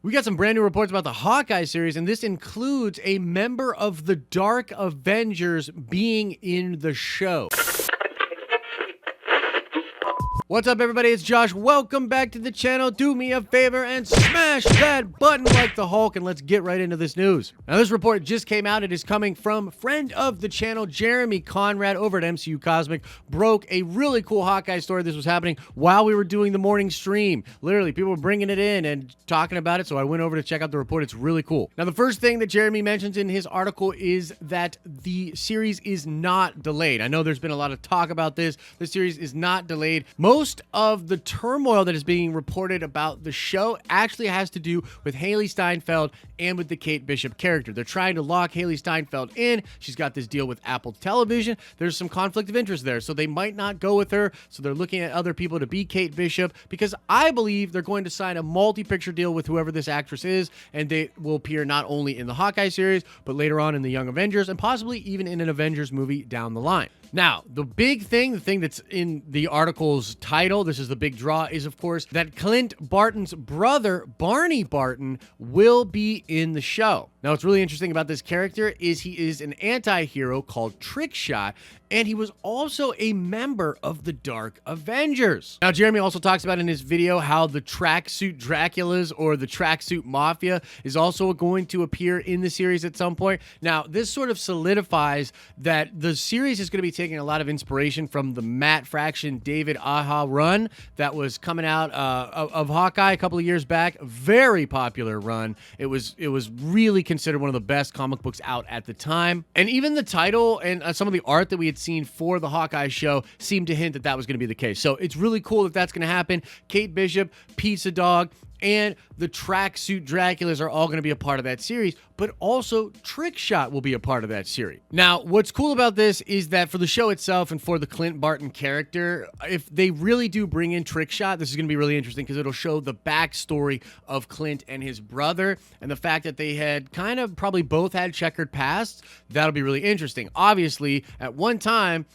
We got some brand new reports about the Hawkeye series, and this includes a member of the Dark Avengers being in the show. What's up, everybody? It's Josh. Welcome back to the channel. Do me a favor and smash that button like the Hulk, and let's get right into this news. Now, this report just came out. It is coming from friend of the channel, Jeremy Conrad, over at MCU Cosmic. Broke a really cool Hawkeye story. This was happening while we were doing the morning stream. Literally, people were bringing it in and talking about it, so I went over to check out the report. It's really cool. Now, the first thing that Jeremy mentions in his article is that the series is not delayed. I know there's been a lot of talk about this. The series is not delayed. Most of the turmoil that is being reported about the show actually has to do with Hailee Steinfeld and with the Kate Bishop character. They're trying to lock Hailee Steinfeld in. She's got this deal with Apple Television. There's some conflict of interest there, so they might not go with her. So they're looking at other people to be Kate Bishop, because I believe they're going to sign a multi-picture deal with whoever this actress is, and they will appear not only in the Hawkeye series, but later on in the Young Avengers, and possibly even in an Avengers movie down the line. Now, the big thing, the thing that's in the article's title, this is the big draw, is of course that Clint Barton's brother, Barney Barton, will be in the show. Now, what's really interesting about this character is he is an anti-hero called Trickshot, and he was also a member of the Dark Avengers. Now, Jeremy also talks about in his video how the Tracksuit Draculas, or the Tracksuit Mafia, is also going to appear in the series at some point. Now, this sort of solidifies that the series is going to be taking a lot of inspiration from the Matt Fraction David Aja run that was coming out of Hawkeye a couple of years back. Very popular run. It was really considered one of the best comic books out at the time. And even the title and some of the art that we had seen for the Hawkeye show seemed to hint that that was going to be the case. So it's really cool that that's going to happen. Kate Bishop, Pizza Dog, and the Tracksuit Draculas are all going to be a part of that series, but also Trickshot will be a part of that series. Now, what's cool about this is that for the show itself and for the Clint Barton character, if they really do bring in Trickshot, this is going to be really interesting because it'll show the backstory of Clint and his brother, and the fact that they had kind of probably both had checkered pasts. That'll be really interesting. Obviously, at one time,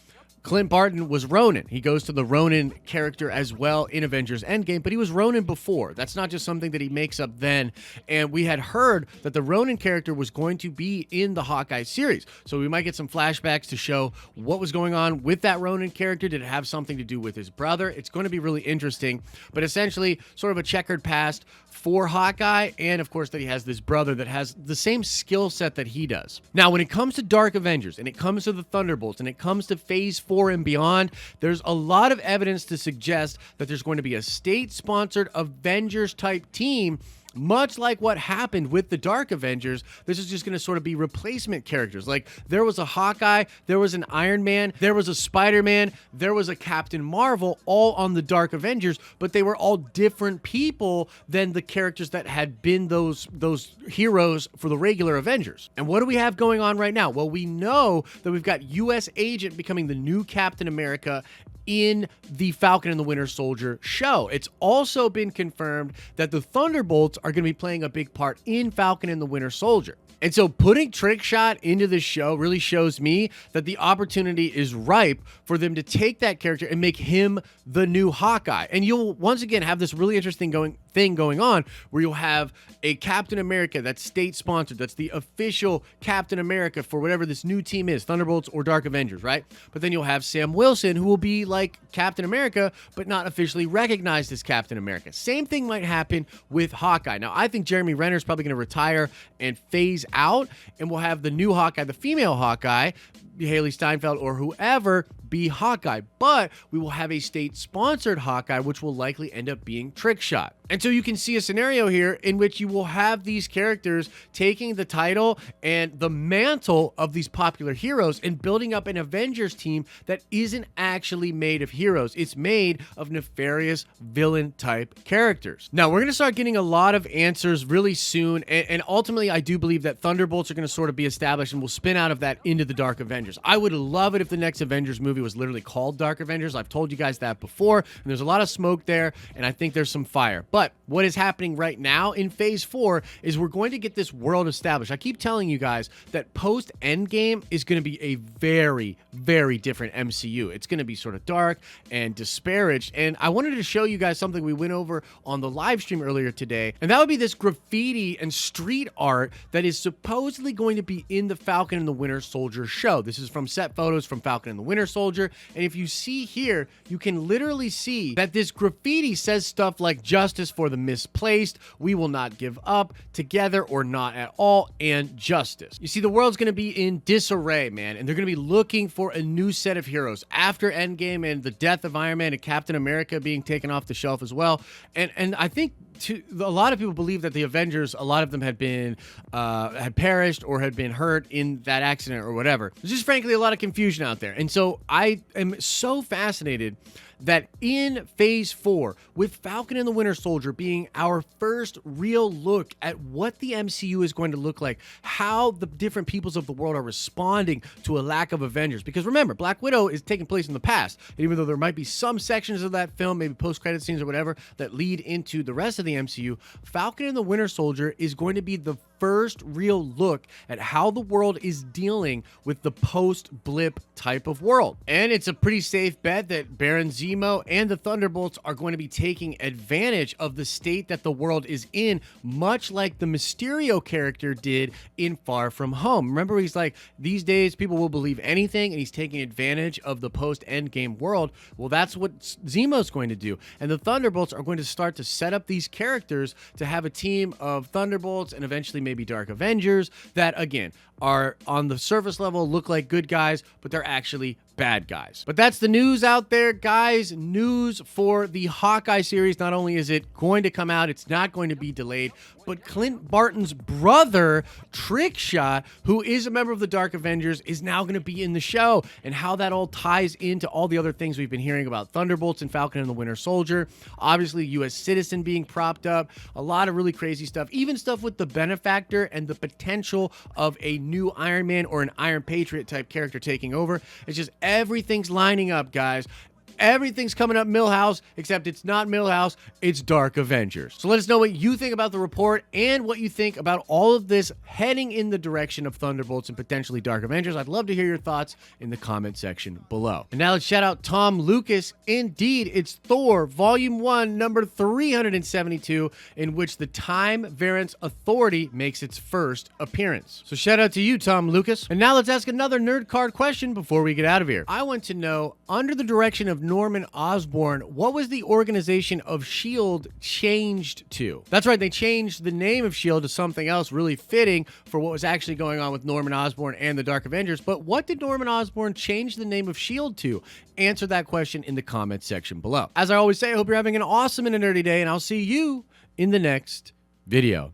Clint Barton was Ronin. He goes to the Ronin character as well in Avengers Endgame, but he was Ronin before. That's not just something that he makes up then. And we had heard that the Ronin character was going to be in the Hawkeye series. So we might get some flashbacks to show what was going on with that Ronin character. Did it have something to do with his brother? It's going to be really interesting, but essentially sort of a checkered past for Hawkeye, and of course that he has this brother that has the same skill set that he does. Now, when it comes to Dark Avengers, and it comes to the Thunderbolts, and it comes to Phase 4 and beyond, there's a lot of evidence to suggest that there's going to be a state-sponsored Avengers-type team. Much like what happened with the Dark Avengers, this is just going to sort of be replacement characters. Like, there was a Hawkeye, there was an Iron Man, there was a Spider-Man, there was a Captain Marvel, all on the Dark Avengers, but they were all different people than the characters that had been those heroes for the regular Avengers. And what do we have going on right now? Well, we know that we've got U.S. Agent becoming the new Captain America in the Falcon and the Winter Soldier show. It's also been confirmed that the Thunderbolts are going to be playing a big part in Falcon and the Winter Soldier. And so putting Trickshot into this show really shows me that the opportunity is ripe for them to take that character and make him the new Hawkeye. And you'll once again have this really interesting thing going on where you'll have a Captain America that's state-sponsored, that's the official Captain America for whatever this new team is, Thunderbolts or Dark Avengers, right? But then you'll have Sam Wilson, who will be like Captain America, but not officially recognized as Captain America. Same thing might happen with Hawkeye. Now, I think Jeremy Renner is probably going to retire and phase out, and we'll have the new Hawkeye, the female Hawkeye, Hailee Steinfeld or whoever, be Hawkeye, but we will have a state-sponsored Hawkeye, which will likely end up being Trickshot. And so you can see a scenario here in which you will have these characters taking the title and the mantle of these popular heroes and building up an Avengers team that isn't actually made of heroes. It's made of nefarious villain-type characters. Now, we're going to start getting a lot of answers really soon, and ultimately, I do believe that Thunderbolts are going to sort of be established and will spin out of that into the Dark Avengers. I would love it if the next Avengers movie movie was literally called Dark Avengers. I've told you guys that before, and there's a lot of smoke there, and I think there's some fire. But what is happening right now in Phase 4 is we're going to get this world established. I keep telling you guys that post-Endgame is going to be a very, very different MCU. It's going to be sort of dark and disparaged, and I wanted to show you guys something we went over on the live stream earlier today, and that would be this graffiti and street art that is supposedly going to be in the Falcon and the Winter Soldier show. This is from set photos from Falcon and the Winter Soldier, and if you see here, you can literally see that this graffiti says stuff like justice for the misplaced, we will not give up, together or not at all, and justice. You see, the world's going to be in disarray, man, and they're going to be looking for a new set of heroes after Endgame and the death of Iron Man and Captain America being taken off the shelf as well. And I think a lot of people believe that the Avengers, a lot of them had perished or had been hurt in that accident or whatever. There's just frankly a lot of confusion out there. And so I am so fascinated that in Phase 4, with Falcon and the Winter Soldier being our first real look at what the MCU is going to look like, how the different peoples of the world are responding to a lack of Avengers. Because remember, Black Widow is taking place in the past. And even though there might be some sections of that film, maybe post-credit scenes or whatever, that lead into the rest of the MCU, Falcon and the Winter Soldier is going to be the first real look at how the world is dealing with the post-blip type of world. And it's a pretty safe bet that Baron Zemo and the Thunderbolts are going to be taking advantage of the state that the world is in, much like the Mysterio character did in Far From Home. Remember, he's like, these days people will believe anything, and he's taking advantage of the post-Endgame world. Well, that's what Zemo's going to do. And the Thunderbolts are going to start to set up these characters to have a team of Thunderbolts and eventually maybe Dark Avengers that, again, are on the surface level, look like good guys, but they're actually bad guys. But that's the news out there, guys. News for the Hawkeye series. Not only is it going to come out, it's not going to be delayed, but Clint Barton's brother, Trickshot, who is a member of the Dark Avengers, is now going to be in the show, and how that all ties into all the other things we've been hearing about Thunderbolts and Falcon and the Winter Soldier. Obviously, U.S. citizen being propped up, a lot of really crazy stuff, even stuff with the Benefactor and the potential of a new Iron Man or an Iron Patriot type character taking over. It's just everything's lining up, guys. Everything's coming up Milhouse, except it's not Milhouse, it's Dark Avengers. So let us know what you think about the report and what you think about all of this heading in the direction of Thunderbolts and potentially Dark Avengers. I'd love to hear your thoughts in the comment section below. And now let's shout out Tom Lucas. Indeed, it's Thor Volume 1, number 372, in which the Time Variance Authority makes its first appearance. So shout out to you, Tom Lucas. And now let's ask another nerd card question before we get out of here. I want to know, under the direction of Norman Osborn, what was the organization of S.H.I.E.L.D. changed to? That's right, they changed the name of S.H.I.E.L.D. to something else really fitting for what was actually going on with Norman Osborn and the Dark Avengers. But what did Norman Osborn change the name of S.H.I.E.L.D. to? Answer that question in the comment section below. As I always say, I hope you're having an awesome and a nerdy day, and I'll see you in the next video.